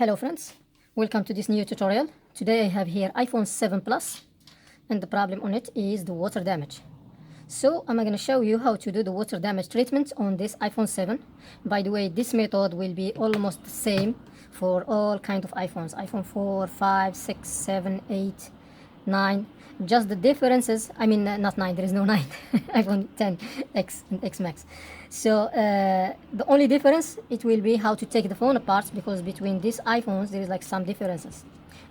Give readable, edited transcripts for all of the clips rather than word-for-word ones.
Hello friends, welcome to this new tutorial. Today I have here iPhone 7 Plus and the problem on it is the water damage. So I'm going to show you how to do the water damage treatment on this iPhone 7. By the way, this method will be almost the same for all kind of iPhones. iPhone 4, 5, 6, 7, 8, 9. Just the differences, I mean not 9, there is no 9. iPhone 10 X and X Max. So the only difference, it will be how to take the phone apart, because between these iPhones there is like some differences.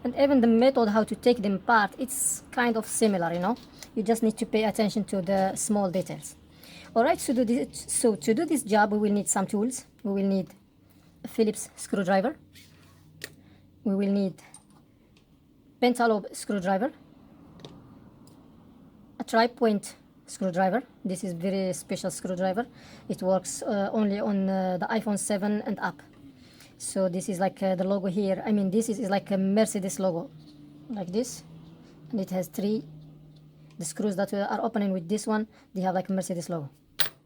And even the method how to take them apart, it's kind of similar, you know. You just need to pay attention to the small details. Alright, so to do this job we will need some tools. We will need a Phillips screwdriver. We will need pentalobe screwdriver, a tri-point screwdriver. This is very special screwdriver. It works only on the iPhone 7 and up. So this is like the logo here. I mean, this is like a Mercedes logo, like this, and it has three. The screws that are opening with this one, they have like a Mercedes logo.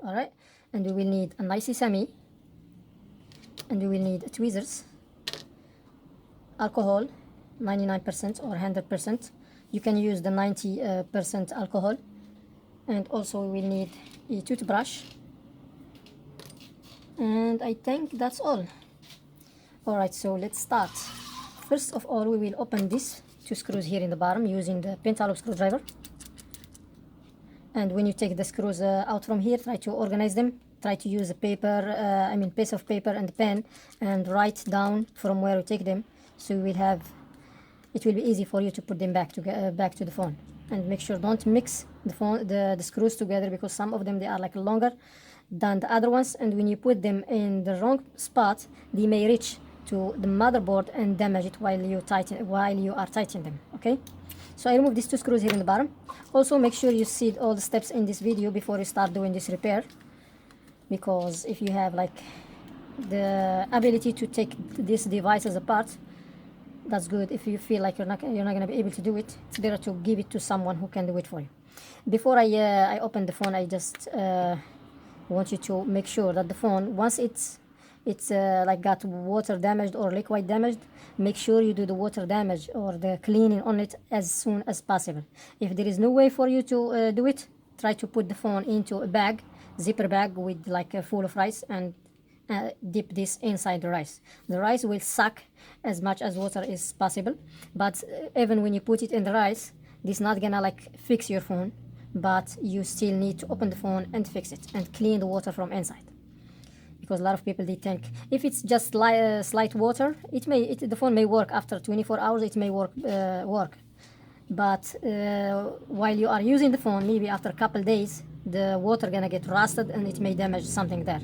All right, and we will need an IC semi, and we will need tweezers, alcohol, 99% or 100%. You can use the 90% alcohol, and also we will need a toothbrush, and I think that's all. Alright, so let's start. First of all, we will open these two screws here in the bottom using the pentalobe screwdriver. And when you take the screws out from here, try to organize them. Try to use a paper, piece of paper and pen, and write down from where you take them, so you will have, it will be easy for you to put them back to the phone. And make sure don't mix the screws together, because some of them they are like longer than the other ones, and when you put them in the wrong spot, they may reach to the motherboard and damage it while you are tightening them. Okay, so I remove these two screws here in the bottom. Also make sure you see all the steps in this video before you start doing this repair, because if you have like the ability to take these devices apart, that's good. If you feel like you're not going to be able to do it, it's better to give it to someone who can do it for you. Before I open the phone, I just want you to make sure that the phone, once it's like got water damaged or liquid damaged, make sure you do the water damage or the cleaning on it as soon as possible. If there is no way for you to do it, try to put the phone into a bag, zipper bag with like a full of rice, and dip this inside the rice. The rice will suck as much as water is possible, but even when you put it in the rice, this is not gonna like fix your phone, but you still need to open the phone and fix it and clean the water from inside. Because a lot of people, they think if it's just slight water, the phone may work after 24 hours, it may work, but while you are using the phone, maybe after a couple days, the water gonna get rusted and it may damage something there.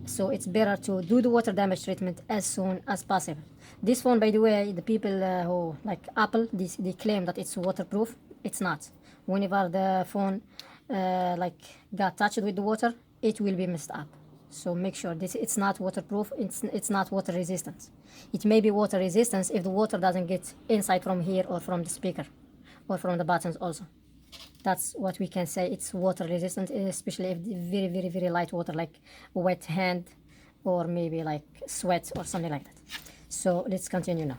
So it's better to do the water damage treatment as soon as possible. This phone, by the way, the people who like Apple, they claim that it's waterproof. It's not. Whenever the phone like got touched with the water, it will be messed up. So make sure it's not waterproof. It's not water resistant. It may be water resistant if the water doesn't get inside from here or from the speaker or from the buttons also. That's what we can say it's water resistant, especially if very, very, very light water, like wet hand or maybe like sweat or something like that. So let's continue now.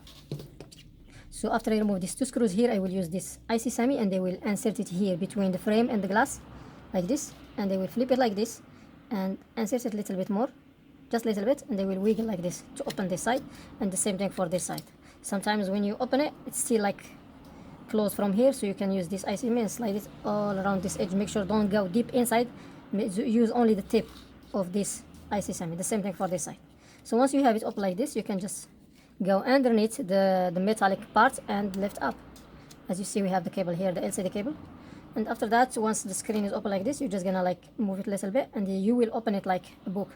So after I remove these two screws here, I will use this IC semi, and they will insert it here between the frame and the glass like this, and they will flip it like this and insert it a little bit more, just a little bit, and they will wiggle like this to open this side, and the same thing for this side. Sometimes when you open it, it's still like closed from here, so you can use this IC semi and slide it all around this edge. Make sure don't go deep inside, use only the tip of this IC semi. The same thing for this side. So once you have it up like this, you can just go underneath the metallic part and lift up. As you see, we have the cable here, the LCD cable. And after that, once the screen is open like this, you're just gonna like move it a little bit, and you will open it like a book.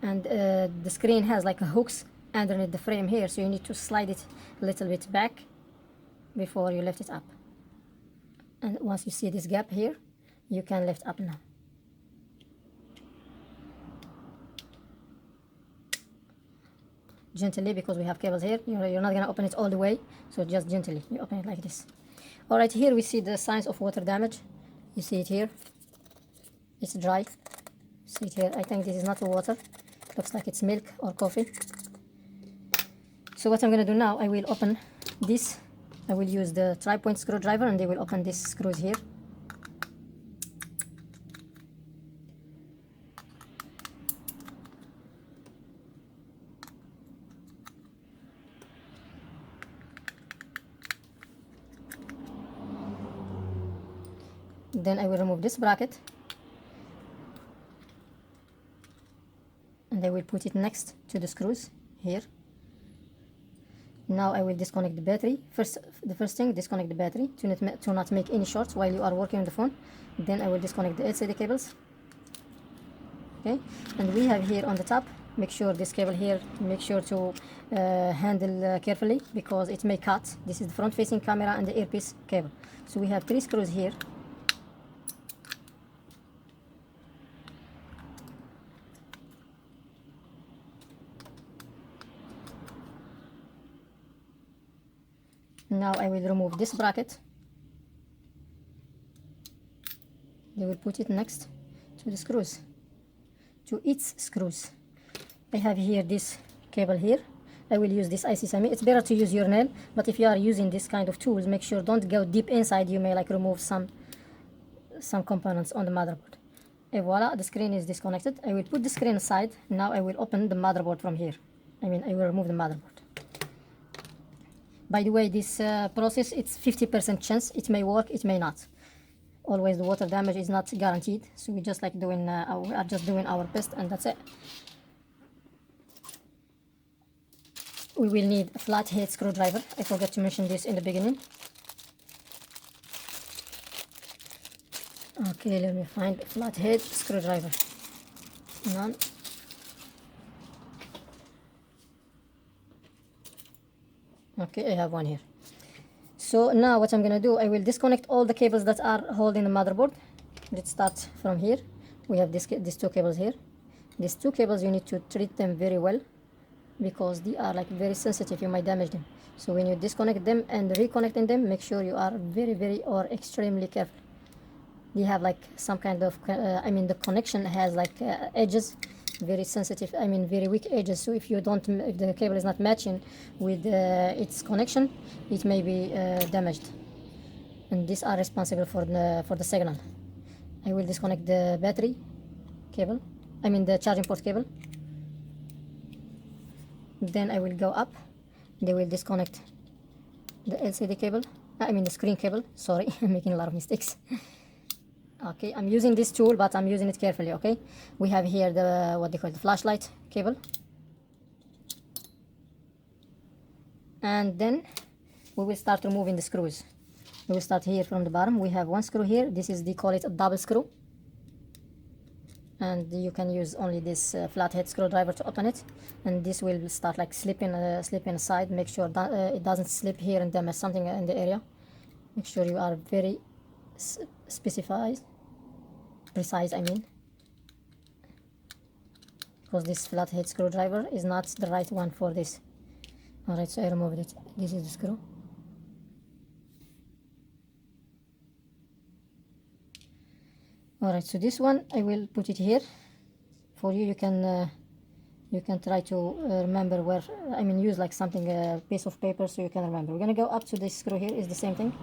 And the screen has like hooks underneath the frame here, so you need to slide it a little bit back before you lift it up. And once you see this gap here, you can lift up now. Gently, because we have cables here, you're not gonna open it all the way, so just gently you open it like this. All right, here we see the signs of water damage. You see it here, it's dry. See it here. I think this is not water, looks like it's milk or coffee. So what I'm going to do now, I will open this. I will use the tri-point screwdriver and they will open these screws here. Then I will remove this bracket and I will put it next to the screws here. Now I will disconnect the battery. The first thing, disconnect the battery to not make any shorts while you are working on the phone. Then I will disconnect the LCD cables. Okay, and we have here on the top, make sure this cable here, make sure to handle carefully because it may cut. This is the front facing camera and the earpiece cable. So we have 3 screws here. Now I will remove this bracket. They will put it next to the screws, to its screws. I have here this cable here. I will use this IC semi. It's better to use your nail, but if you are using this kind of tools, make sure don't go deep inside. You may like remove some components on the motherboard. And voila, the screen is disconnected. I will put the screen aside. Now I will open the motherboard from here. I will remove the motherboard. By the way, this process, it's 50% chance. It may work, it may not. Always the water damage is not guaranteed. So we just like doing, we are just doing our best, and that's it. We will need a flathead screwdriver. I forgot to mention this in the beginning. Okay, let me find a flathead screwdriver. None. Okay, I have one here. So now what I'm gonna do, I will disconnect all the cables that are holding the motherboard. Let's start from here. We have these 2 cables here. These 2 cables, you need to treat them very well because they are like very sensitive. You might damage them. So when you disconnect them and reconnecting them, make sure you are very or extremely careful. They have like some kind of the connection has like edges, very sensitive, very weak edges. So if the cable is not matching with its connection, it may be damaged, and these are responsible for the signal. I will disconnect the battery cable, the charging port cable. Then I will go up. They will disconnect the LCD cable, the screen cable. Sorry, I'm making a lot of mistakes. Okay, I'm using this tool, but I'm using it carefully. Okay, we have here the what they call the flashlight cable, and then we will start removing the screws. We will start here from the bottom. We have 1 screw here. This is, they call it a double screw, and you can use only this flathead screwdriver to open it. And this will start like slipping aside. Make sure that it doesn't slip here and damage something in the area. Make sure you are very precise, because this flathead screwdriver is not the right one for this. Alright, so I removed it. This is the screw. Alright, so this one I will put it here for you. You can try to remember where, use like something, a piece of paper, so you can remember. We're gonna go up to this screw here. Is the same thing.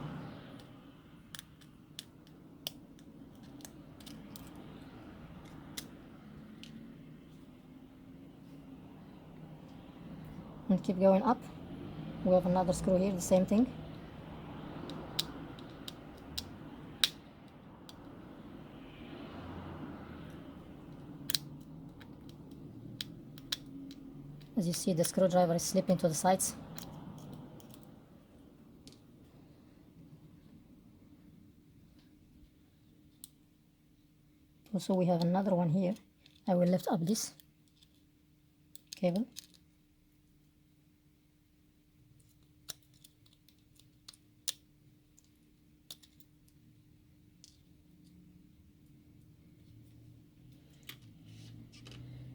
And keep going up. We have another screw here, the same thing. As you see, the screwdriver is slipping to the sides. Also, we have another one here. I will lift up this cable.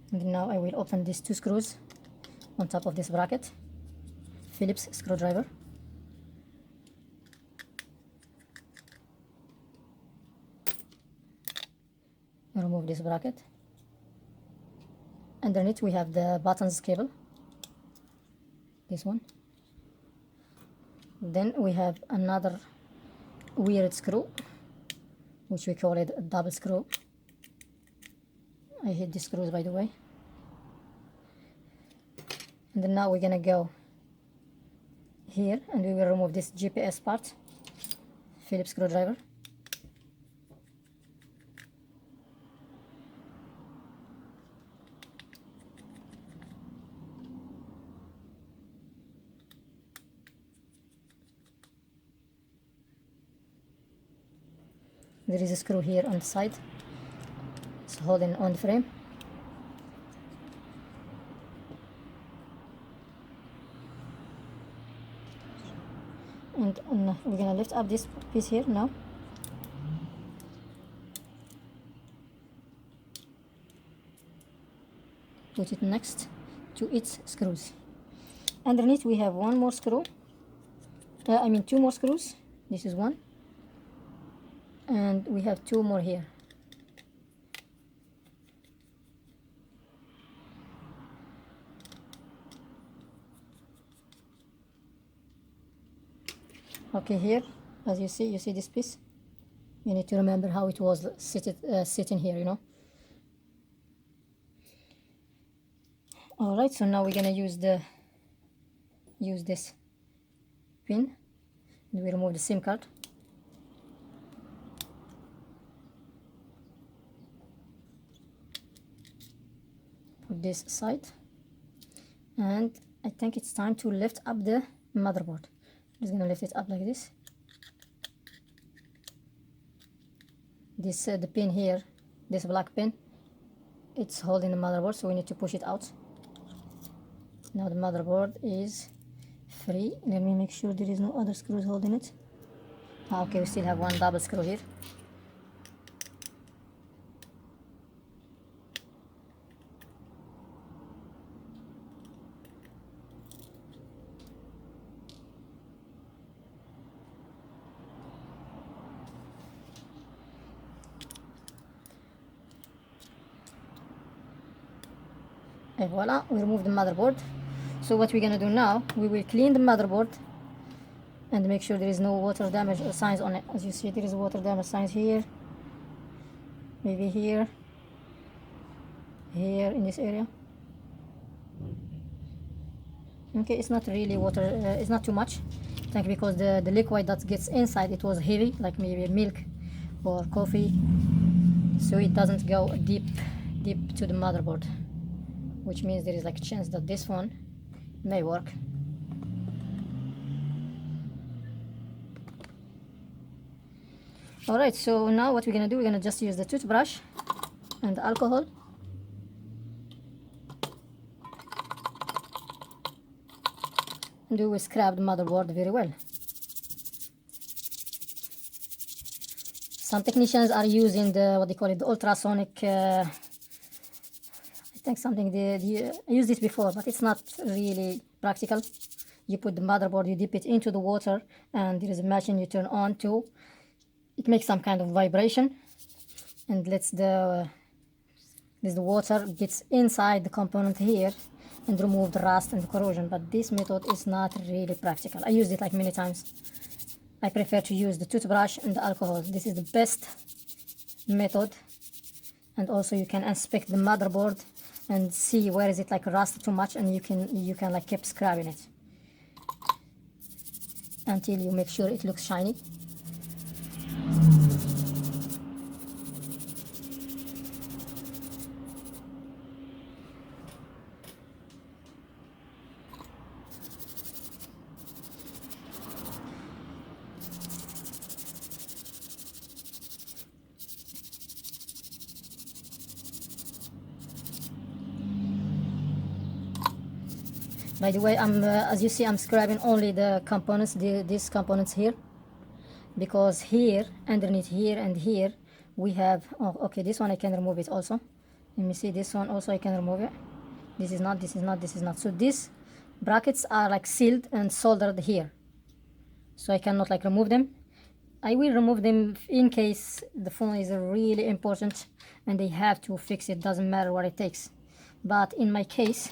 And now I will open these 2 screws on top of this bracket. Phillips screwdriver. Remove this bracket. Underneath we have the buttons cable. this one. Then we have another weird screw, which we call it a double screw. I hate these screws, by the way. And then now we're gonna go here and we will remove this GPS part, Phillips screwdriver. There is a screw here on the side. It's holding on the frame. And we're gonna lift up this piece here now. Put it next to its screws. Underneath we have one more screw. Two more screws. This is one. And we have two more here. Okay, here, as you see this piece. You need to remember how it was sitting here, you know. All right, so now we're gonna use this pin, and we remove the SIM card. Put this aside, and I think it's time to lift up the motherboard. I'm just gonna lift it up like this. This the pin here, this black pin, it's holding the motherboard, so we need to push it out. Now the motherboard is free. Let me make sure there is no other screws holding it. Okay, we still have one double screw here. And voila, we remove the motherboard. So what we're gonna do now, we will clean the motherboard and make sure there is no water damage signs on it. As you see, there is water damage signs here, maybe here in this area. Okay, it's not really water, it's not too much. I think because the liquid that gets inside, it was heavy, like maybe milk or coffee, so it doesn't go deep to the motherboard, which means there is like a chance that this one may work. Alright, so now what we're gonna do, we're gonna just use the toothbrush and alcohol. And we will scrub the motherboard very well. Some technicians are using the, what they call it, the ultrasonic, I think something, I used it before, but it's not really practical. You put the motherboard, you dip it into the water, and there is a machine you turn on to. It makes some kind of vibration, and lets the water gets inside the component here and remove the rust and the corrosion. But this method is not really practical. I used it like many times. I prefer to use the toothbrush and the alcohol. This is the best method, and also you can inspect the motherboard and see where is it like rusted too much, and you can like keep scrubbing it until you make sure it looks shiny. By the way, as you see, I'm scrubbing only the components, these components here, because here, underneath here and here, we have, oh, okay, this one I can remove it also. Let me see, this one also I can remove it. This is not, this is not, this is not. So these brackets are like sealed and soldered here. So I cannot like remove them. I will remove them in case the phone is really important and they have to fix it, doesn't matter what it takes. But in my case,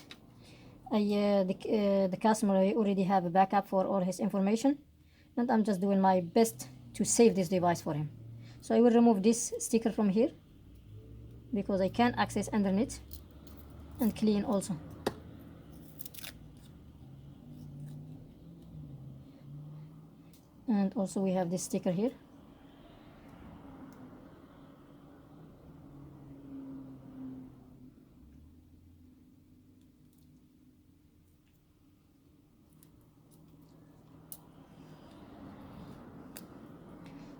The customer already have a backup for all his information, and I'm just doing my best to save this device for him. So I will remove this sticker from here because I can access underneath, and clean also. And also we have this sticker here.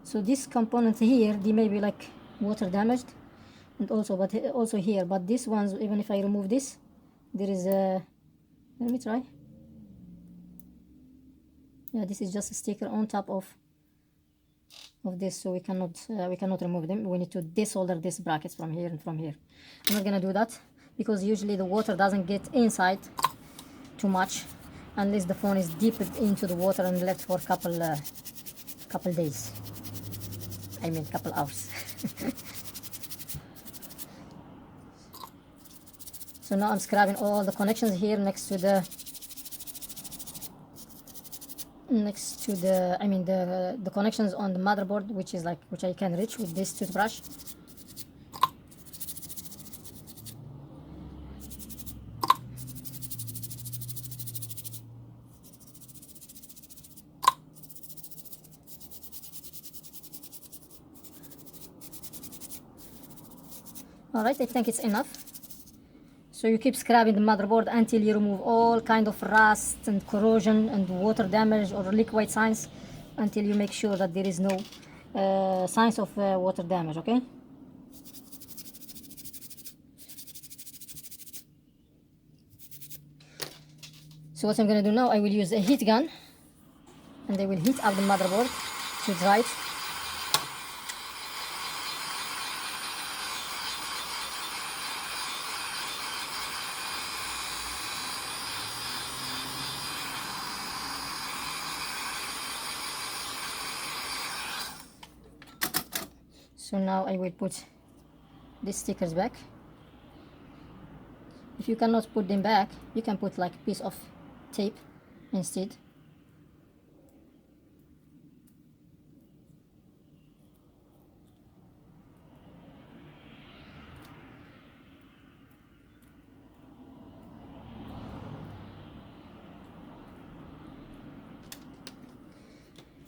So this component here, they may be like water damaged, and also here, but this ones, even if I remove this, there is a, let me try. Yeah, this is just a sticker on top of this, so we cannot remove them. We need to desolder these brackets from here and from here. I'm not gonna do that because usually the water doesn't get inside too much unless the phone is dipped into the water and left for a couple days. I mean couple hours. So now I'm scrubbing all the connections here next to the the connections on the motherboard, which I can reach with this toothbrush. Alright, I think it's enough. So you keep scrubbing the motherboard until you remove all kind of rust and corrosion and water damage or liquid signs, until you make sure that there is no signs of water damage, okay? So what I'm going to do now, I will use a heat gun and I will heat up the motherboard to dry it. So now I will put these stickers back. If you cannot put them back, you can put like a piece of tape instead.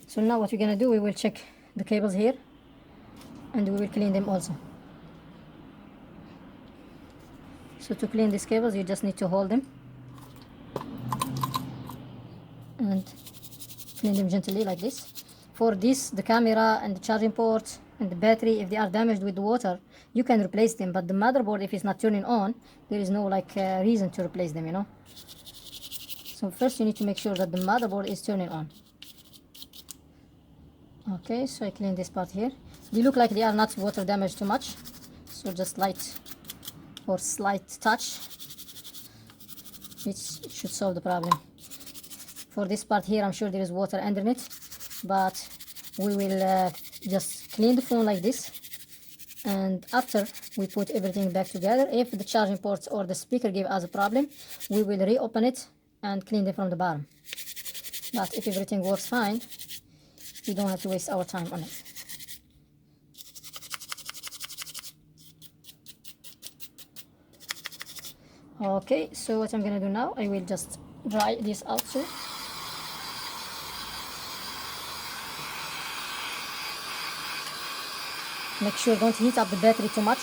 So now what we're gonna do, we will check the cables here and we will clean them also. So to clean these cables, you just need to hold them and clean them gently like this. For this, the camera and the charging port and the battery, if they are damaged with the water, you can replace them, but the motherboard, if it's not turning on, there is no reason to replace them, you know. So first you need to make sure that the motherboard is turning on. Okay, so I clean this part here. They look like they are not water damaged too much, so just light or slight touch, it should solve the problem. For this part here, I'm sure there is water underneath, but we will just clean the phone like this, and after we put everything back together, if the charging ports or the speaker give us a problem, we will reopen it and clean them from the bottom. But if everything works fine, we don't have to waste our time on it. Okay, so what I'm gonna do now, I will just dry this out too. Make sure don't heat up the battery too much.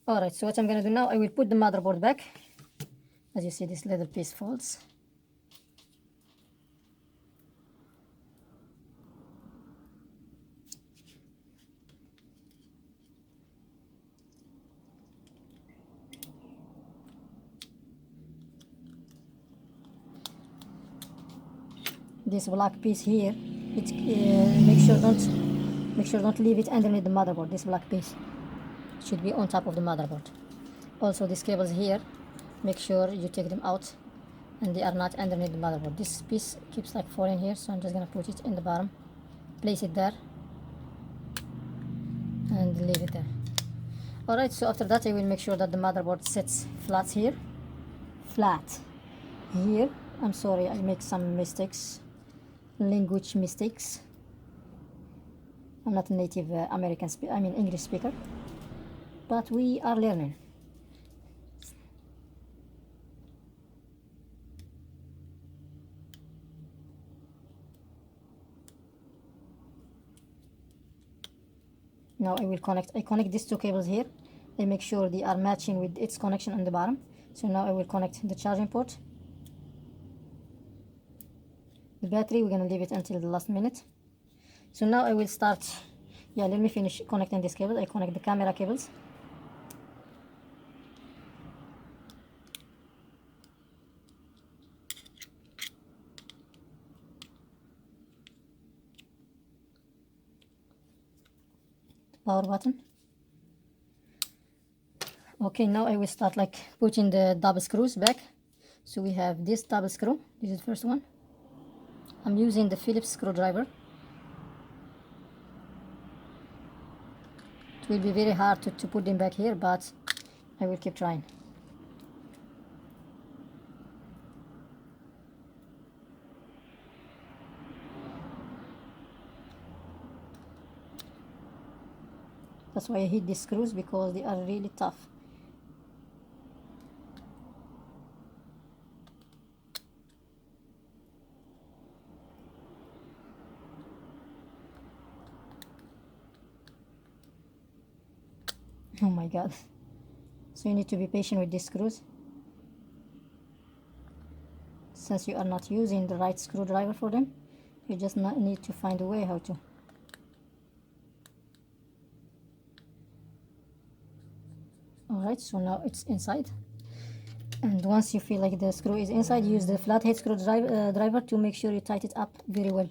Alright, so what I'm gonna do now, I will put the motherboard back. As you see, this little piece folds. This black piece here, make sure don't leave it underneath the motherboard. This black piece should be on top of the motherboard. Also, these cables here, make sure you take them out and they are not underneath the motherboard. This piece keeps like falling here, so I'm just gonna put it in the bottom, place it there and leave it there. Alright, so after that I will make sure that the motherboard sits flat here. Flat here. I'm sorry, I make some mistakes, language mistakes. I'm not a native English speaker, but we are learning. Now I connect these two cables here. I make sure they are matching with its connection on the bottom. So now I will connect the charging port. The battery, we're gonna leave it until the last minute. So now I will start, let me finish connecting this cable. I connect the camera cables. Power button. Okay, now I will start like putting the double screws back. So we have this double screw. This is the first one. I'm using the Phillips screwdriver. It will be very hard to put them back here, but I will keep trying. That's why I hate these screws, because they are really tough. Oh my god. So you need to be patient with these screws, since you are not using the right screwdriver for them. You just need to find a way how to. Alright, so now it's inside, and once you feel like the screw is inside, use the flathead screwdriver to make sure you tighten it up very well.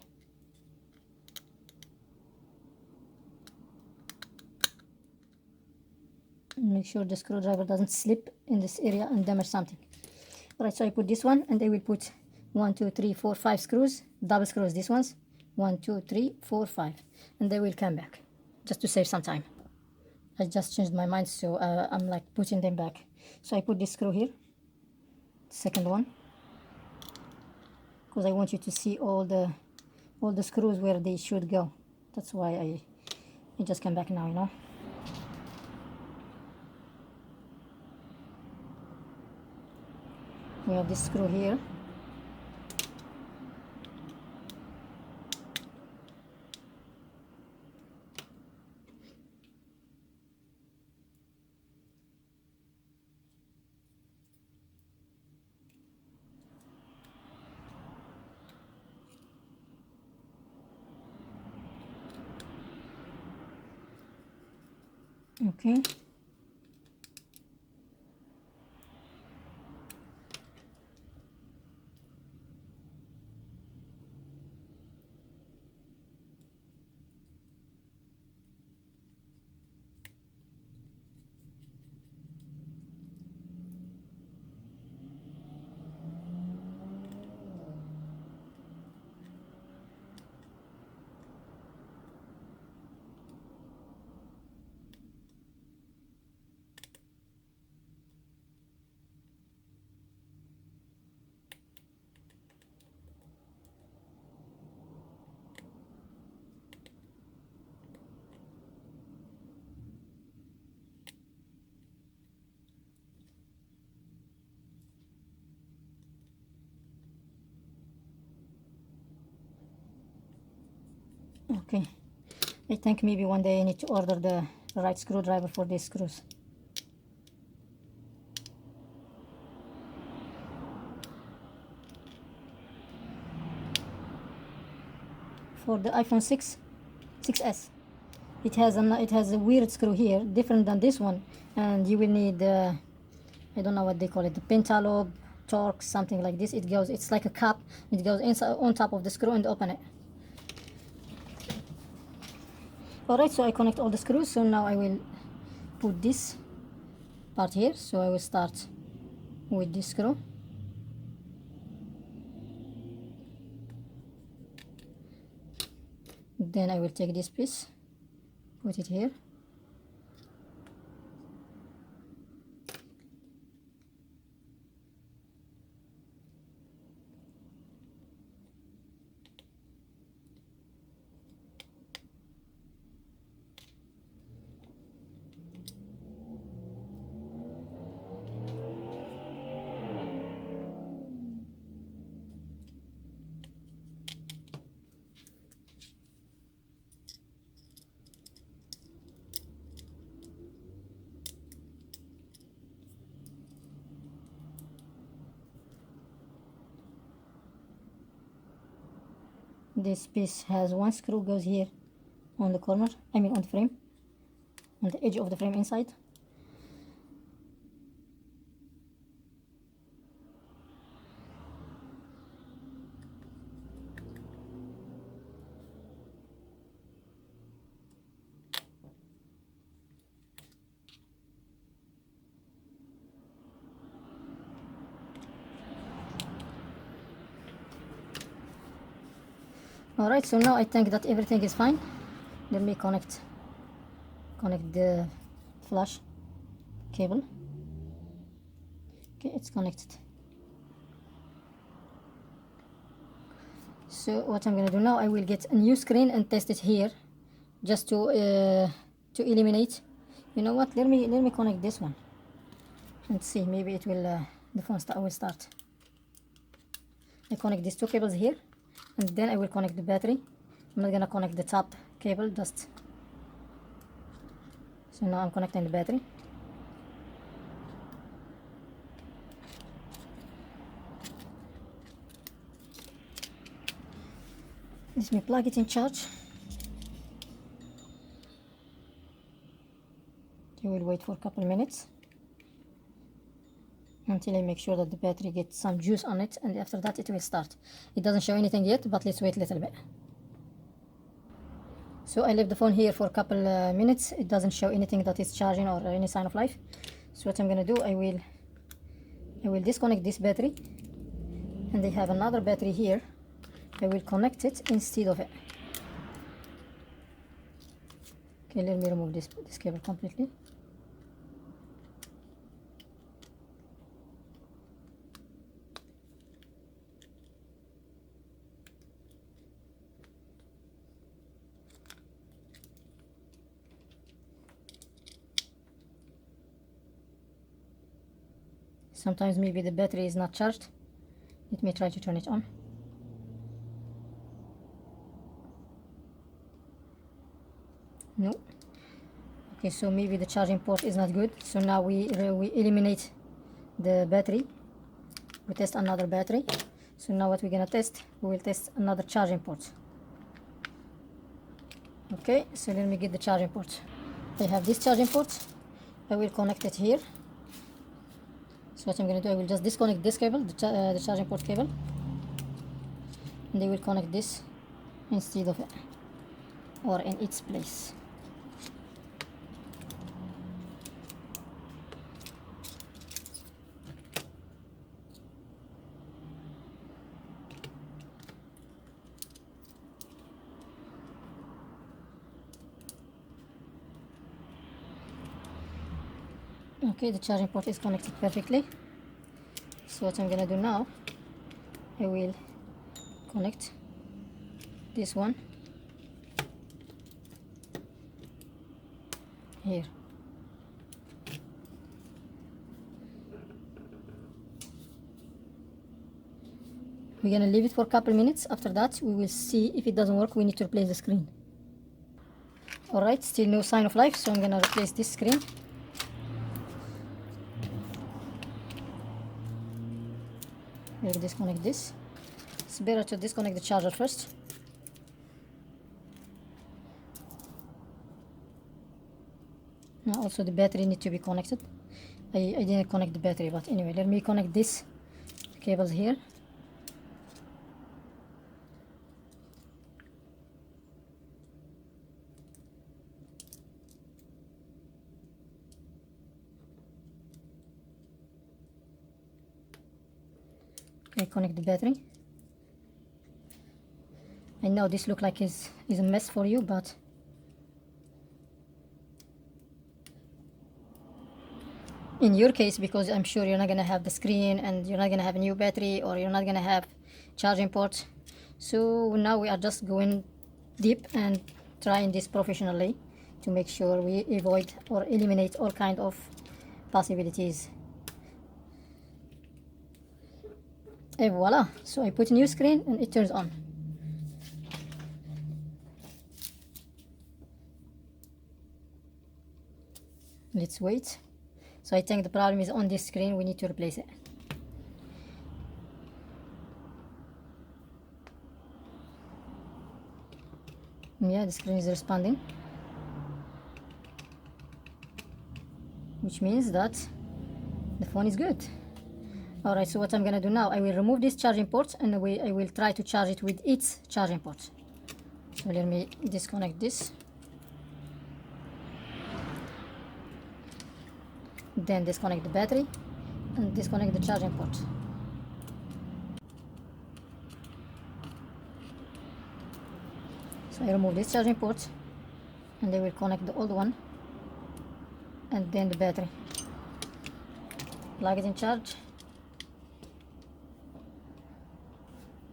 Make sure the screwdriver doesn't slip in this area and damage something. Alright, so I put this one, and I will put 1, 2, 3, 4, 5 screws, double screws, these ones, 1, 2, 3, 4, 5, and they will come back, just to save some time. I just changed my mind, so I'm like putting them back. So I put this screw here, second one, because I want you to see all the screws where they should go. That's why I just come back now, you know. We have this screw here. Okay. Okay, I think maybe one day I need to order the right screwdriver for these screws. For the iPhone 6s, it has a weird screw here, different than this one, and you will need I don't know what they call it, the pentalobe, torque, something like this. It's like a cup. It goes inside on top of the screw and open it. Alright, so I connect all the screws. So now I will put this part here. So I will start with this screw. Then I will take this piece, put it here. This piece has one screw goes here on the corner, I mean on the frame, on the edge of the frame inside. Alright, so now I think that everything is fine. Let me connect the flash cable. Okay, it's connected. So what I'm gonna do now, I will get a new screen and test it here, just to eliminate. You know what? Let me connect this one and see. Maybe it will the phone will start. I connect these two cables here, and then I will connect the battery. I'm not gonna connect the top cable, just so now I'm connecting the battery. Let me plug it in charge. You will wait for a couple minutes until I make sure that the battery gets some juice on it, and after that it will start. It doesn't show anything yet, but let's wait a little bit. So I left the phone here for a couple minutes. It doesn't show anything that it's charging or any sign of life. So what I'm gonna do, I will disconnect this battery, and I have another battery here. I will connect it instead of it. Okay, let me remove this cable completely. Sometimes maybe the battery is not charged. Let me try to turn it on. No. Okay, so maybe the charging port is not good. So now we eliminate the battery. We test another battery. So now what we're gonna test, we will test another charging port. Okay, so let me get the charging port. I have this charging port. I will connect it here. So what I'm gonna do, I will just disconnect this cable, the charging port cable, and I will connect this instead of it, or in its place. Okay, the charging port is connected perfectly. So what I'm gonna do now, I will connect this one here. We're gonna leave it for a couple minutes. After that, we will see if it doesn't work. We need to replace the screen. Alright, still no sign of life, so I'm gonna replace this screen. We'll disconnect this. It's better to disconnect the charger first. Now also the battery needs to be connected. I didn't connect the battery, but anyway, let me connect this cables here. I connect the battery. I know this looks like is a mess for you, but in your case, because I'm sure you're not gonna have the screen and you're not gonna have a new battery, or you're not gonna have charging ports. So now we are just going deep and trying this professionally to make sure we avoid or eliminate all kind of possibilities. And voila, so I put a new screen and it turns on. Let's wait. So I think the problem is on this screen, we need to replace it. Yeah, the screen is responding, which means that the phone is good. Alright, so what I'm gonna do now, I will remove this charging port and I will try to charge it with its charging port. So let me disconnect this. Then disconnect the battery and disconnect the charging port. So I remove this charging port and I will connect the old one and then the battery. Plug it in charge.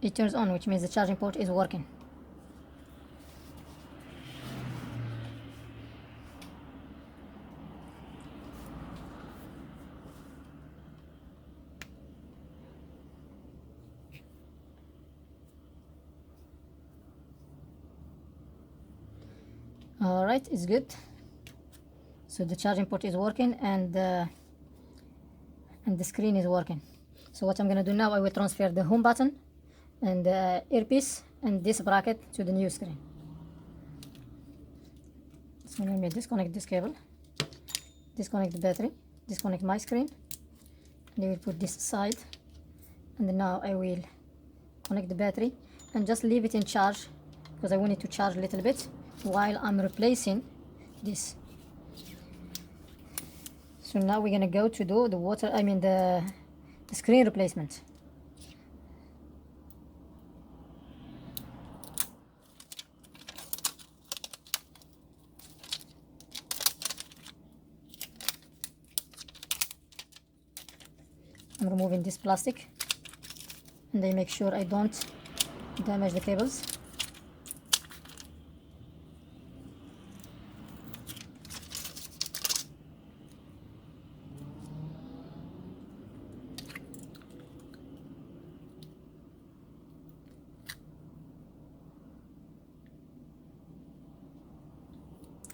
It turns on, which means the charging port is working. Alright, it's good. So the charging port is working and the screen is working. So what I'm gonna do now, I will transfer the home button and the earpiece and this bracket to the new screen. So let me disconnect this cable, disconnect the battery, disconnect my screen, and I will put this aside. And then now I will connect the battery and just leave it in charge because I want it to charge a little bit while I'm replacing this. So now we're gonna go to do the screen replacement. I'm removing this plastic and I make sure I don't damage the cables.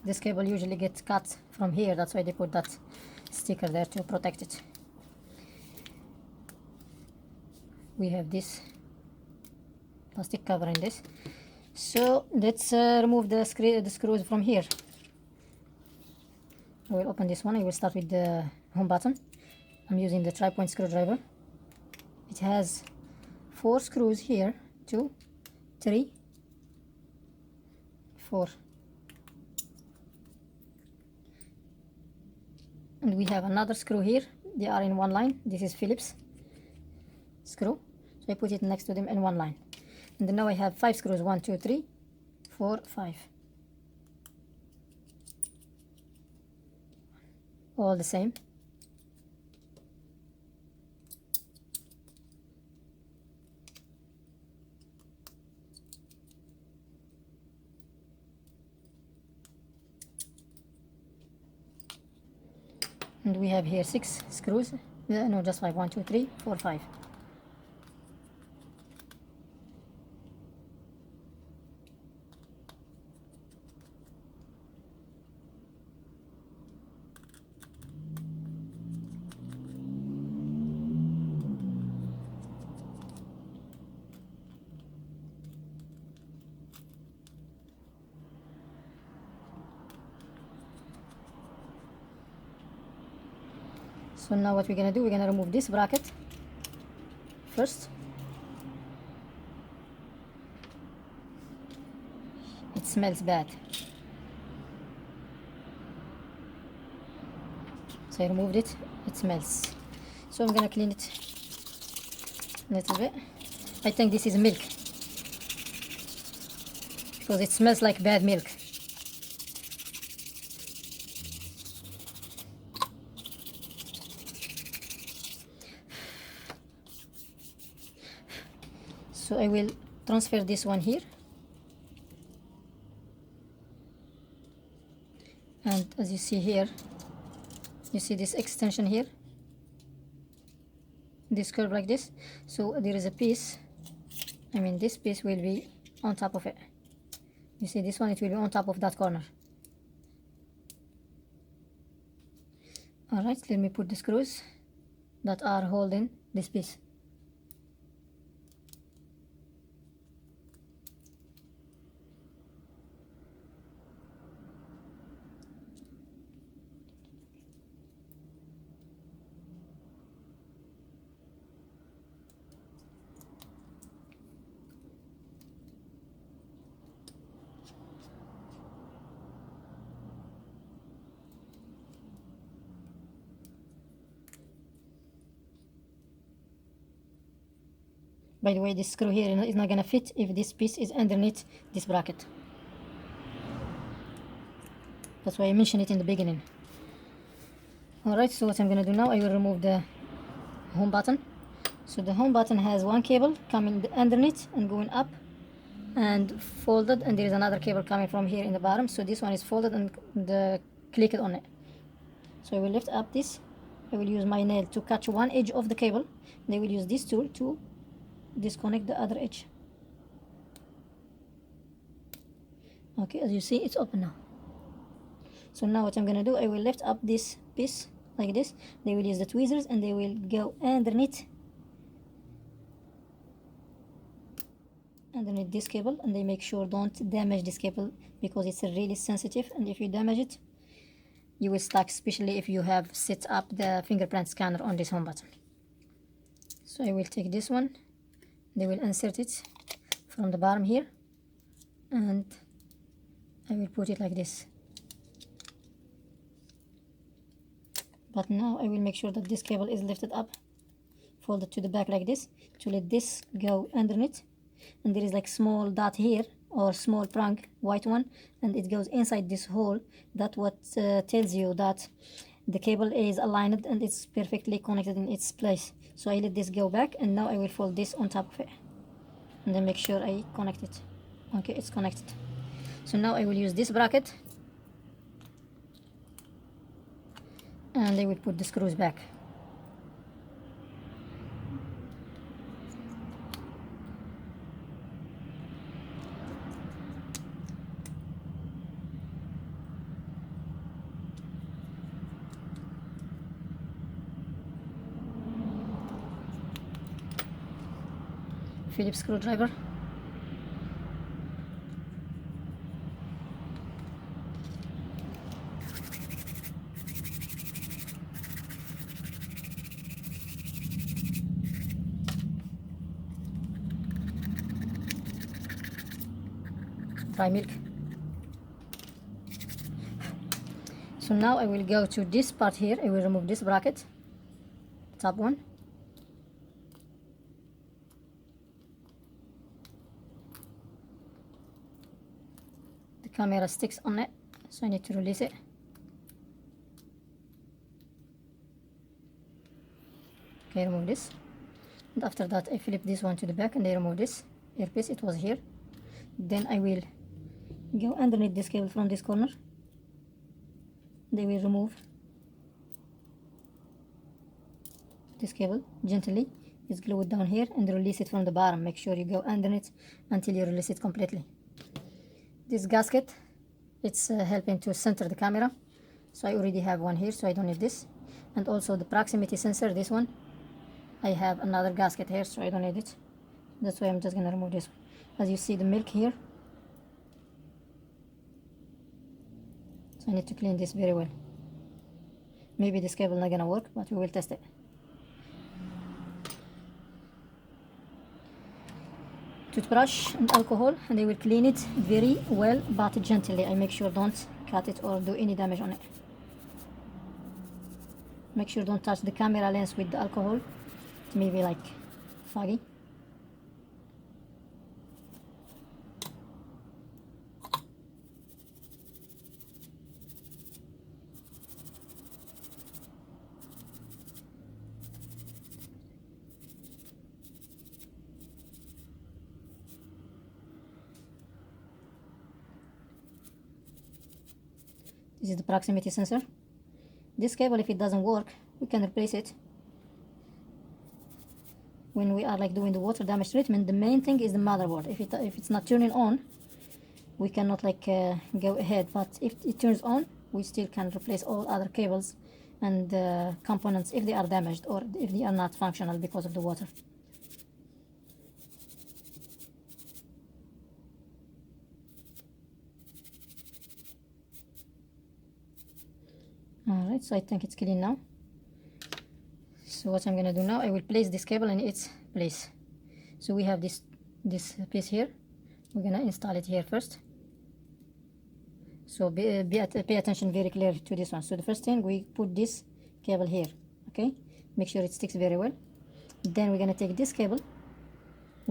This cable usually gets cut from here, that's why they put that sticker there to protect it. We have this plastic covering this. So let's remove the screws from here. I will open this one. I will start with the home button. I'm using the tri-point screwdriver. It has 4 screws here, 2, 3, 4. And we have another screw here. They are in one line. This is Phillips screw. So I put it next to them in one line. And then now I have 5 screws. 1, 2, 3, 4, 5. All the same. And we have here 6 screws. No, just 5. 1, 2, 3, 4, 5. So now what we're gonna do, we're gonna remove this bracket first. It smells bad. So I removed it, it smells. So I'm gonna clean it a little bit. I think this is milk because it smells like bad milk. So I will transfer this one here, and as you see here, you see this extension here, this curve like this. So there is a piece, this piece will be on top of it. You see this one, it will be on top of that corner. Alright, let me put the screws that are holding this piece. By the way, this screw here is not gonna fit if this piece is underneath this bracket. That's why I mentioned it in the beginning. Alright, so what I'm gonna do now, I will remove the home button. So the home button has one cable coming underneath and going up and folded, and there is another cable coming from here in the bottom. So this one is folded and clicked on it. So I will lift up this. I will use my nail to catch one edge of the cable. And I will use this tool to disconnect the other edge. Okay, as you see, it's open now. So now what I'm gonna do, I will lift up this piece like this. They will use the tweezers and they will go underneath this cable, and they make sure don't damage this cable because it's really sensitive, and if you damage it you will stuck, especially if you have set up the fingerprint scanner on this home button. So I will take this one, they will insert it from the bottom here, and I will put it like this. But now I will make sure that this cable is lifted up, folded to the back like this, to let this go underneath. And there is like small dot here, or small prong, white one, and it goes inside this hole. That what tells you that the cable is aligned and it's perfectly connected in its place. So I let this go back, and now I will fold this on top of it and then make sure I connect it. Okay, it's connected. So now I will use this bracket and I will put the screws back. Phillips screwdriver. Dry milk. So now I will go to this part here. I will remove this bracket, top one. The camera sticks on it, so I need to release it. Okay, remove this. And after that I flip this one to the back and I remove this earpiece, it was here. Then I will go underneath this cable from this corner. They will remove this cable gently. It's glued down here, and release it from the bottom. Make sure you go underneath until you release it completely. This gasket, it's helping to center the camera. So I already have one here, so I don't need this. And also the proximity sensor, this one, I have another gasket here, so I don't need it. That's why I'm just gonna remove this one. As you see the milk here, so I need to clean this very well. Maybe this cable not gonna work, but we will test it. Toothbrush and alcohol, and I will clean it very well but gently. I make sure don't cut it or do any damage on it. Make sure don't touch the camera lens with the alcohol. It may be like foggy. This is the proximity sensor. This cable, if it doesn't work, we can replace it. When we are like doing the water damage treatment, the main thing is the motherboard. If it's not turning on, we cannot like go ahead. But if it turns on, we still can replace all other cables and components if they are damaged or if they are not functional because of the water. Alright, so I think it's clean now. So what I'm gonna do now, I will place this cable in its place. So we have this piece here. We're gonna install it here first. So pay attention very clear to this one. So the first thing, we put this cable here, okay? Make sure it sticks very well. Then we're gonna take this cable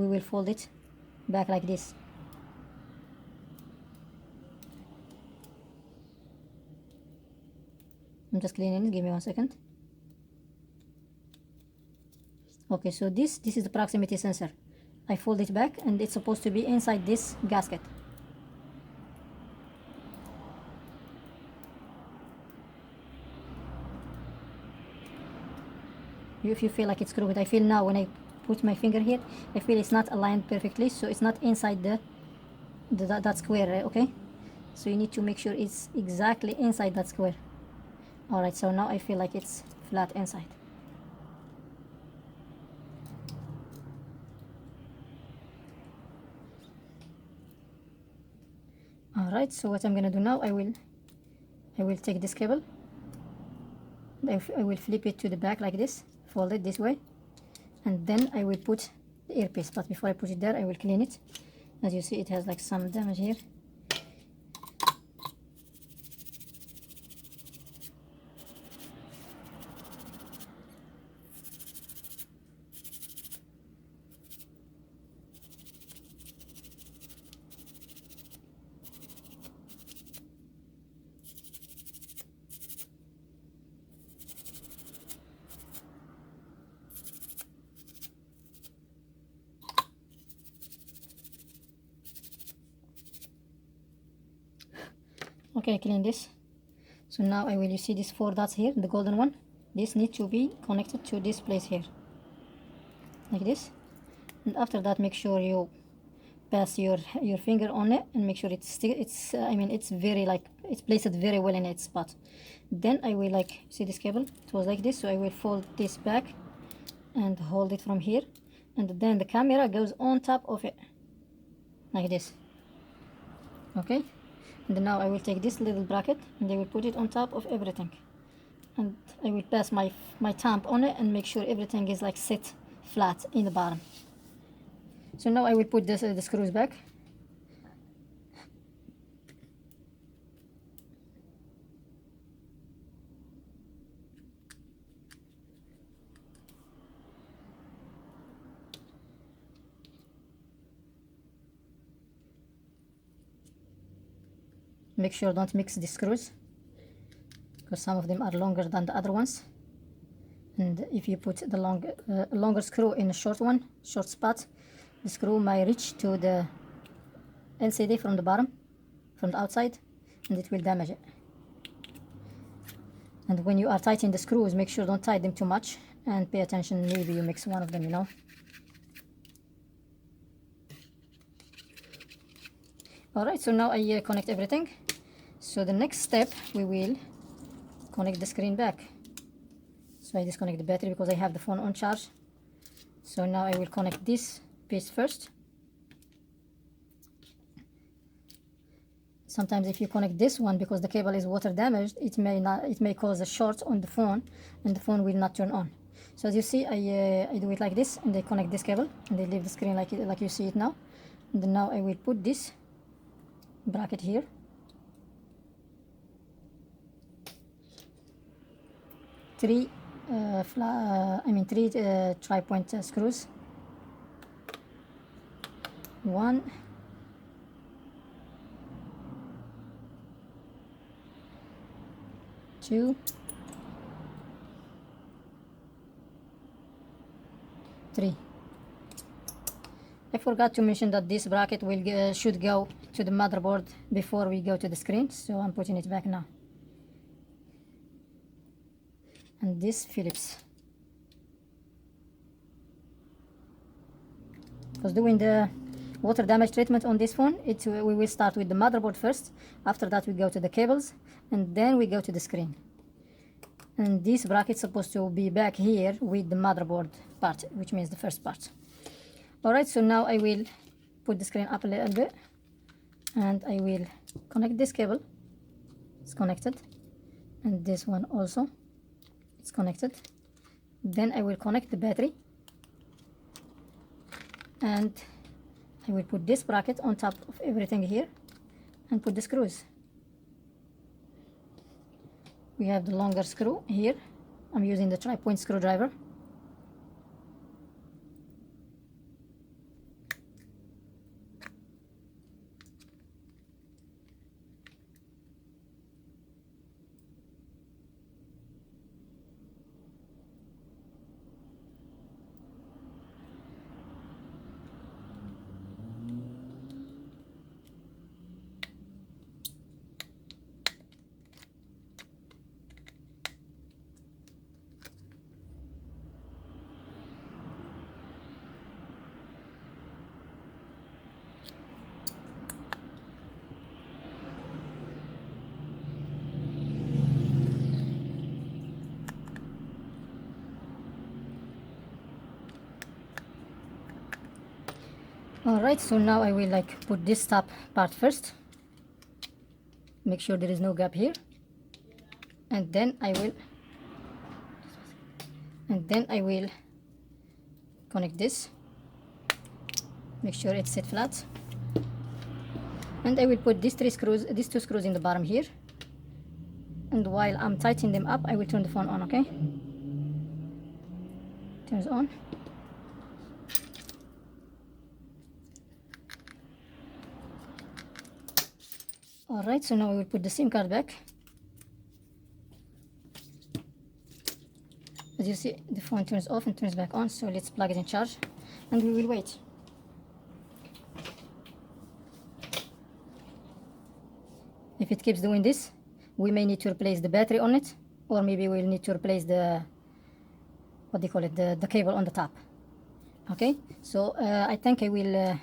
we will fold it back like this. I'm just cleaning it, give me 1 second. Okay, so this is the proximity sensor. I fold it back and it's supposed to be inside this gasket. If you feel like it's crooked, I feel now when I put my finger here, I feel it's not aligned perfectly, so it's not inside that square, okay? So you need to make sure it's exactly inside that square. Alright, so now I feel like it's flat inside. Alright, so what I'm gonna do now, I will take this cable, I will flip it to the back like this, fold it this way, and then I will put the earpiece. But before I put it there, I will clean it. As you see, it has like some damage here. Okay, clean this. So now you see these 4 dots here, the golden one. This needs to be connected to this place here, like this. And after that, make sure you pass your finger on it and make sure it's very like it's placed very well in its spot. Then I will see this cable. It was like this, so I will fold this back and hold it from here, and then the camera goes on top of it, like this. Okay. And then now I will take this little bracket and I will put it on top of everything, and I will pass my thumb on it and make sure everything is like set flat in the bottom. So now I will put the screws back. Make sure don't mix the screws, because some of them are longer than the other ones, and if you put the longer screw in a short spot, the screw might reach to the LCD from the bottom, from the outside, and it will damage it. And when you are tightening the screws, make sure don't tighten them too much, and pay attention, maybe you mix one of them, you know. Alright, so now I connect everything. So the next step, we will connect the screen back. So I disconnect the battery because I have the phone on charge. So now I will connect this piece first. Sometimes if you connect this one, because the cable is water damaged, it may cause a short on the phone, and the phone will not turn on. So as you see, I do it like this, and I connect this cable, and I leave the screen like you see it now. And then now I will put this bracket here. Three tri-point screws. 1, 2, 3. I forgot to mention that this bracket should go to the motherboard before we go to the screen, so I'm putting it back now. And this Phillips. Because doing the water damage treatment on this phone, we will start with the motherboard first. After that we go to the cables, and then we go to the screen. And this bracket is supposed to be back here with the motherboard part, which means the first part. Alright, so now I will put the screen up a little bit, and I will connect this cable. It's connected, and this one also, it's connected. Then I will connect the battery, and I will put this bracket on top of everything here and put the screws. We have the longer screw here. I'm using the tri-point screwdriver. Alright, so now I will like put this top part first, make sure there is no gap here, and then I will connect this, make sure it's set flat, and I will put these two screws in the bottom here, and while I'm tightening them up I will turn the phone on. Okay, turns on. Alright, so now we will put the SIM card back. As you see, the phone turns off and turns back on, so let's plug it in charge and we will wait. If it keeps doing this, we may need to replace the battery on it, or maybe we'll need to replace the, what do you call it, the cable on the top. Okay, so I think I will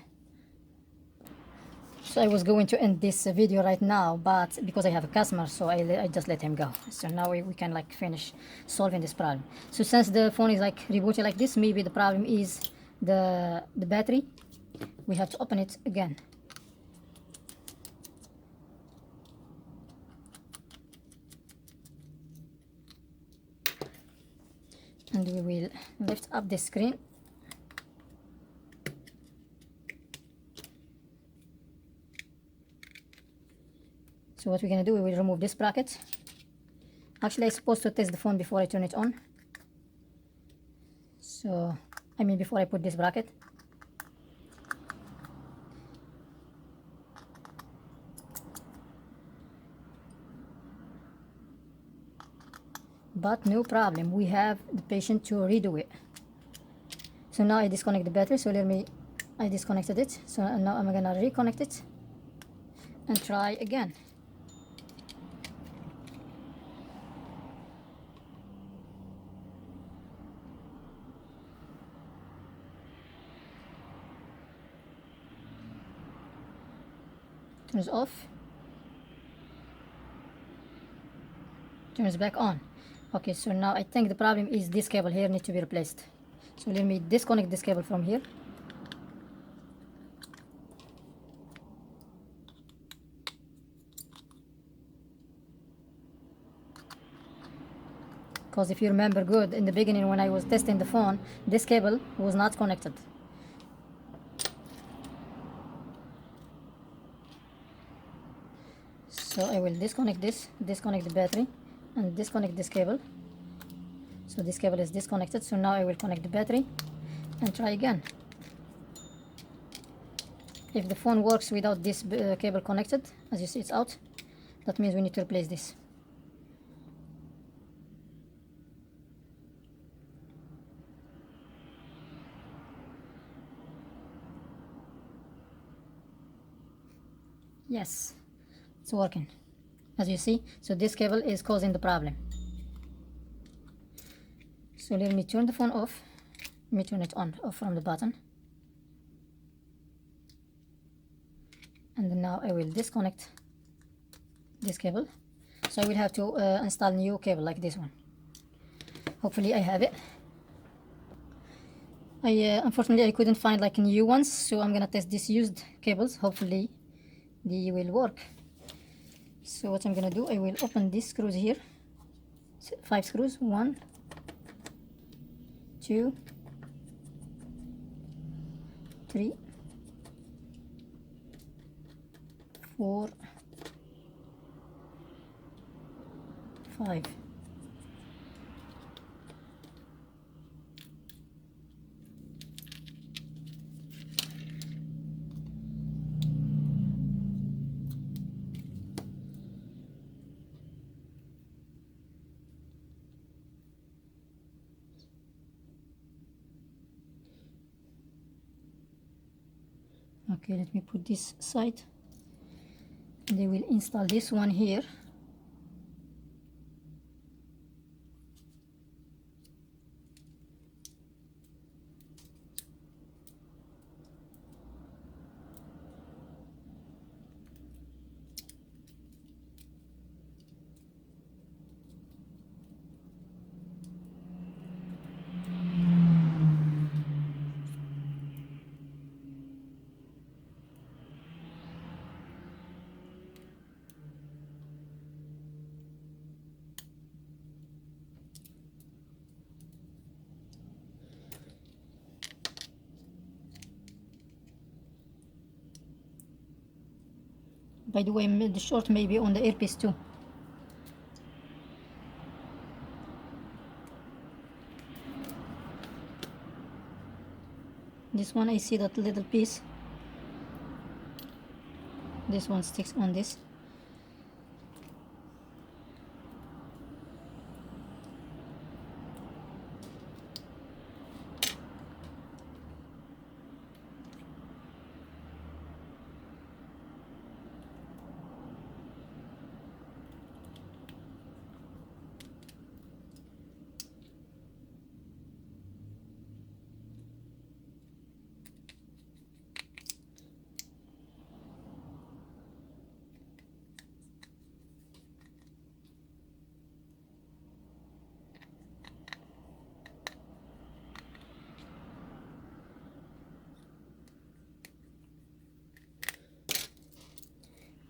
so I was going to end this video right now, but because I have a customer, so I just let him go. So now we can like finish solving this problem. So since the phone is like rebooted like this, maybe the problem is the battery. We have to open it again. And we will lift up the screen. So what we're gonna do, we will remove this bracket. Actually, I'm supposed to test the phone before I turn it on. So, I mean before I put this bracket. But no problem, we have the patient to redo it. So now I disconnect the battery, so I disconnected it. So now I'm gonna reconnect it and try again. Turns off, turns back on. Okay, so now I think the problem is this cable here needs to be replaced. So let me disconnect this cable from here. Because if you remember good, in the beginning when I was testing the phone, this cable was not connected. So I will disconnect this, disconnect the battery, and disconnect this cable. So this cable is disconnected, so now I will connect the battery and try again. If the phone works without this cable connected, as you see it's out, that means we need to replace this. Yes, it's working, as you see. So this cable is causing the problem. So let me turn the phone off. Let me turn it on, off from the button. And then now I will disconnect this cable. So I will have to install new cable like this one. Hopefully I have it. Unfortunately I couldn't find like new ones, so I'm gonna test disused cables. Hopefully they will work. So what I'm gonna do, I will open these screws here. 5 screws. 1, 2, 3, 4, 5. Okay, let me put this aside. They will install this one here. By the way, the short may be on the earpiece too. This one, I see that little piece. This one sticks on this.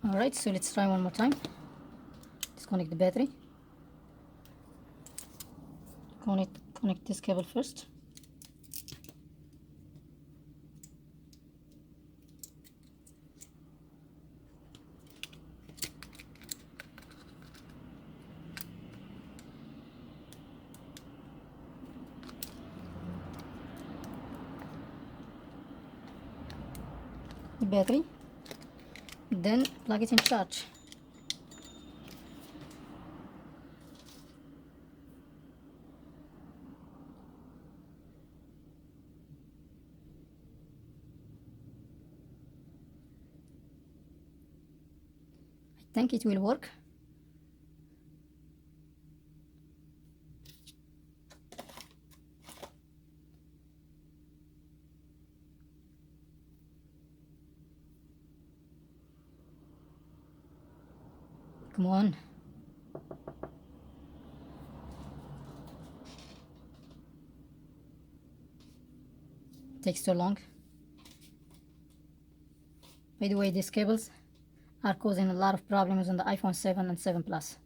Alright, so let's try one more time. Disconnect the battery. Connect this cable first. The battery. Then plug it in charge. I think it will work. Come on. Takes too long. By the way, these cables are causing a lot of problems on the iPhone 7 and 7 Plus.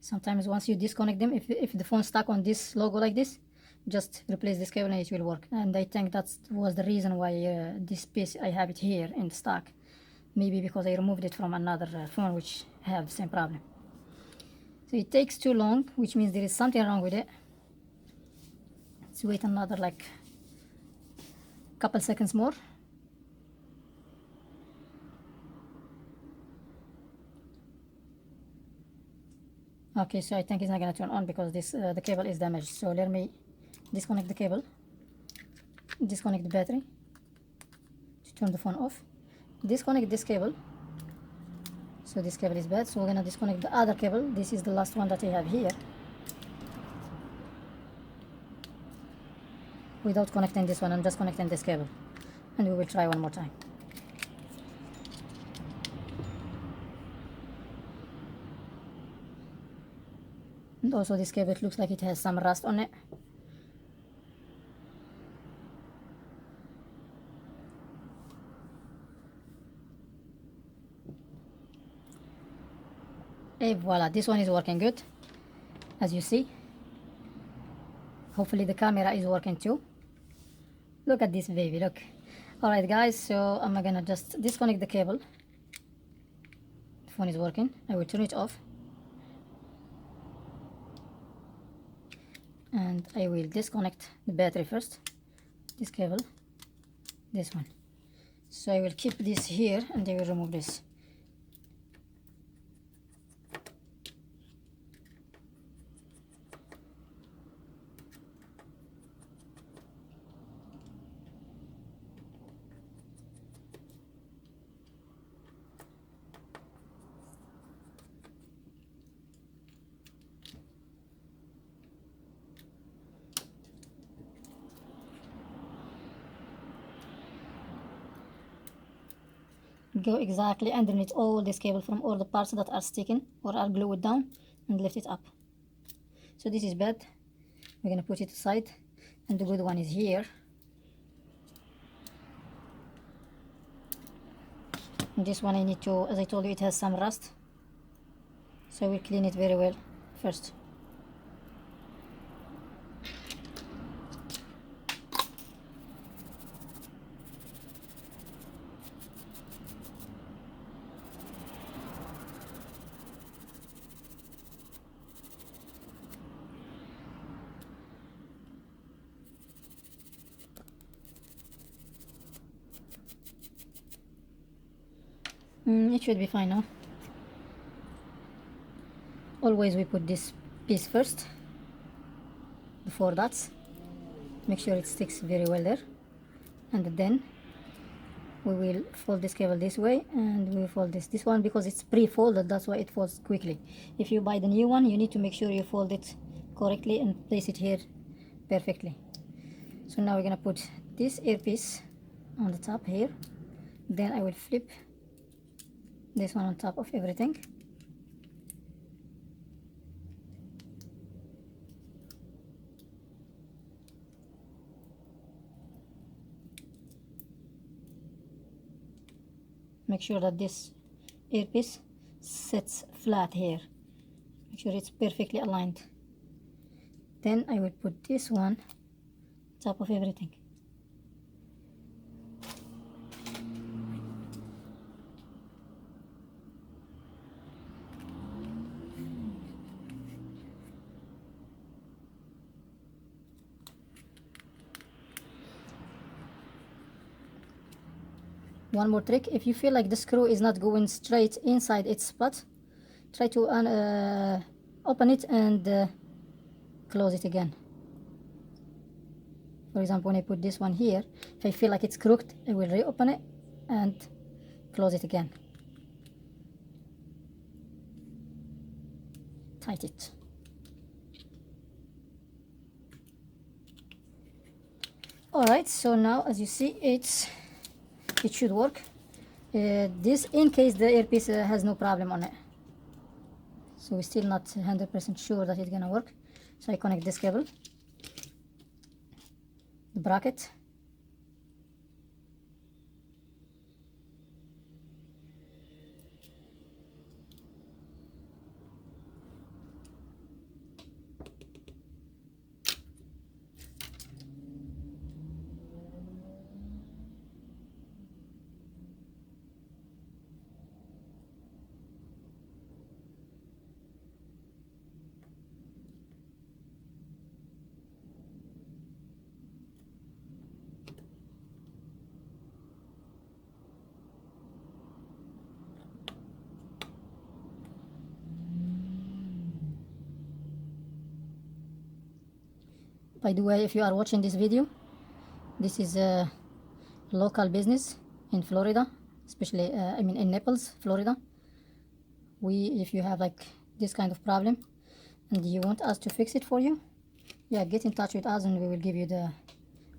Sometimes once you disconnect them, if the phone stuck on this logo like this, just replace this cable and it will work. And I think that was the reason why this piece, I have it here in stock. Maybe because I removed it from another phone which have the same problem. So it takes too long, which means there is something wrong with it. Let's wait another like couple seconds more. Okay, so I think it's not gonna turn on because this the cable is damaged. So let me disconnect the cable, disconnect the battery to turn the phone off, disconnect this cable. So this cable is bad, so we're gonna disconnect the other cable. This is the last one that I have here, without connecting this one. I'm just connecting this cable, and we will try one more time. And also this cable, it looks like it has some rust on it. And voila, this one is working good, as you see. Hopefully the camera is working too. Look at this baby, look. Alright guys, so I'm gonna just disconnect the cable. The phone is working. I will turn it off. And I will disconnect the battery first. This cable, this one. So I will keep this here and I will remove this. Go exactly underneath all this cable from all the parts that are sticking or are glued down and lift it up. So this is bad. We're gonna put it aside, and the good one is here. And this one I need to, as I told you, it has some rust, so we'll clean it very well first. It should be fine now. Always we put this piece first, the 4 dots. Make sure it sticks very well there, and then we will fold this cable this way, and we will fold this one because it's pre-folded. That's why it folds quickly. If you buy the new one, you need to make sure you fold it correctly and place it here perfectly. So now we're gonna put this earpiece on the top here. Then I will flip this one on top of everything. Make sure that this earpiece sits flat here. Make sure it's perfectly aligned. Then I will put this one on top of everything. One more trick: if you feel like the screw is not going straight inside its spot, try to open it and close it again. For example, when I put this one here, if I feel like it's crooked, I will reopen it and close it again. Tight it. Alright, so now as you see, it should work. This in case the earpiece has no problem on it. So we're still not 100% sure that it's gonna work. So I connect this cable, the bracket, by the way. If you are watching this video, this is a local business in Florida, especially in Naples, Florida. If you have like this kind of problem and you want us to fix it for you, yeah, get in touch with us and we will give you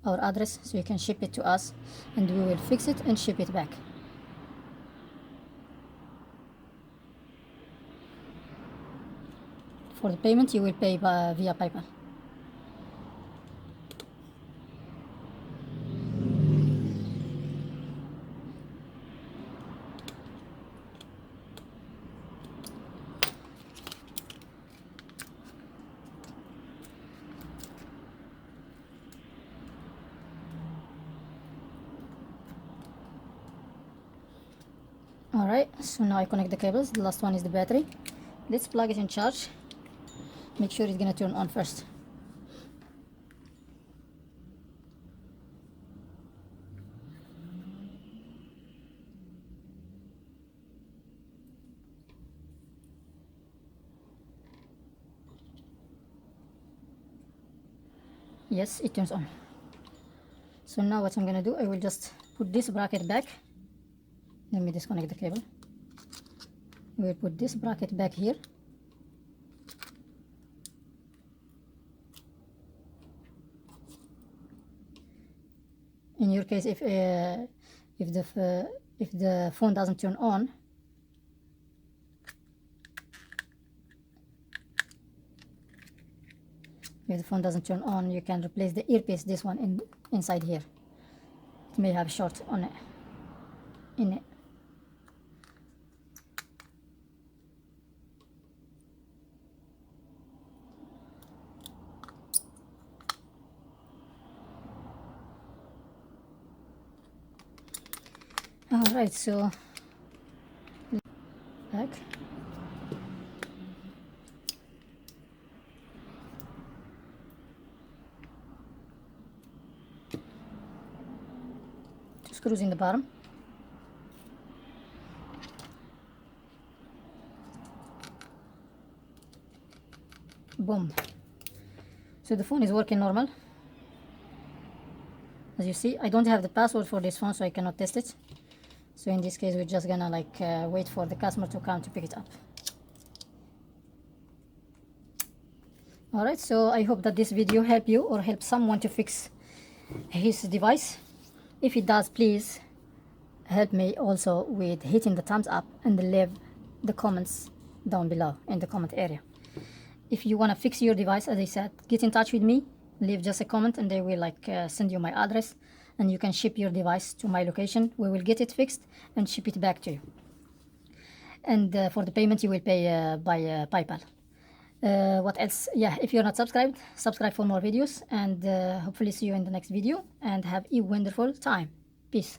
our address so you can ship it to us, and we will fix it and ship it back. For the payment, you will pay via PayPal. Alright, so now I connect the cables. The last one is the battery. Let's plug it in charge. Make sure it's gonna turn on first. Yes, it turns on. So now what I'm gonna do, I will just put this bracket back. Let me disconnect the cable. We'll put this bracket back here. In your case, if the phone doesn't turn on, you can replace the earpiece, this one inside here. It may have a short on it, in it. Alright, so back. Two screws in the bottom. Boom. So the phone is working normal. As you see, I don't have the password for this phone, so I cannot test it. So in this case, we're just gonna like wait for the customer to come to pick it up. Alright, so I hope that this video helped you or help someone to fix his device. If it does, please help me also with hitting the thumbs up and leave the comments down below in the comment area. If you want to fix your device, as I said, get in touch with me, leave just a comment, and they will like send you my address, and you can ship your device to my location. We will get it fixed and ship it back to you. And for the payment, you will pay by PayPal. What else? Yeah, if you're not subscribed, subscribe for more videos, and hopefully see you in the next video, and have a wonderful time. Peace.